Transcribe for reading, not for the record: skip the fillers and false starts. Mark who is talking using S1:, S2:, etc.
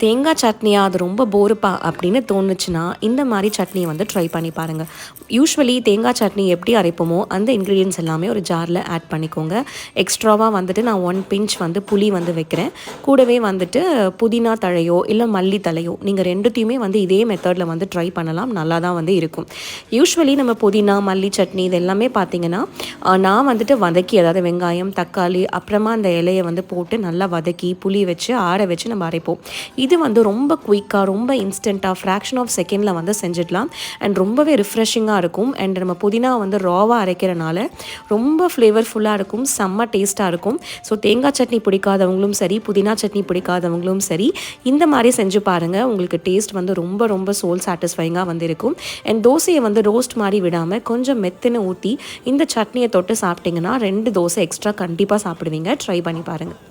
S1: தேங்காய் சட்னியா அது ரொம்ப போருப்பா அப்படின்னு தோணுச்சுன்னா இந்த மாதிரி சட்னியை வந்து ட்ரை பண்ணி பாருங்கள். யூஸ்வலி தேங்காய் சட்னி எப்படி அரைப்போமோ அந்த இன்க்ரீடியன்ஸ் எல்லாமே ஒரு ஜாரில் ஆட் பண்ணிக்கோங்க. எக்ஸ்ட்ராவாக வந்துட்டு நான் 1 பிஞ்ச் வந்து புளி வந்து வைக்கிறேன். கூடவே வந்துட்டு புதினா தழையோ இல்லை மல்லி தலையோ நீங்கள் ரெண்டுத்தையுமே வந்து இதே மெத்தடில் வந்து ட்ரை பண்ணலாம். நல்லா தான் வந்து இருக்கும். யூஸ்வலி நம்ம புதினா மல்லி சட்னி இது எல்லாமே பார்த்திங்கன்னா நான் வந்துட்டு வதக்கி, அதாவது வெங்காயம் தக்காளி அப்புறமா அந்த இலையை வந்து போட்டு நல்லா வதக்கி புளி வச்சு ஆற வச்சு நம்ம அரைப்போம். இது வந்து ரொம்ப குயிக்காக ரொம்ப இன்ஸ்டண்ட்டாக ஃப்ராக்ஷன் ஆஃப் செகண்டில் வந்து செஞ்சிடலாம். அண்ட் ரொம்பவே ரிஃப்ரெஷிங்காக இருக்கும். அண்ட் நம்ம புதினா வந்து ராவாக அரைக்கிறனால ரொம்ப ஃப்ளேவர்ஃபுல்லாக இருக்கும், செம்ம டேஸ்ட்டாக இருக்கும். ஸோ தேங்காய் சட்னி பிடிக்காதவங்களும் சரி, புதினா சட்னி பிடிக்காதவங்களும் சரி, இந்த மாதிரி செஞ்சு பாருங்கள். உங்களுக்கு டேஸ்ட் வந்து ரொம்ப ரொம்ப சோல் சாட்டிஸ்ஃபைங்காக வந்து இருக்கும். அண்ட் தோசையை வந்து ரோஸ்ட் மாதிரி விடாமல் கொஞ்சம் மெத்துன்னு ஊற்றி இந்த சட்னியை தொட்டு சாப்பிட்டிங்கன்னா 2 தோசை எக்ஸ்ட்ரா கண்டிப்பாக சாப்பிடுவீங்க. ட்ரை பண்ணி பாருங்கள்.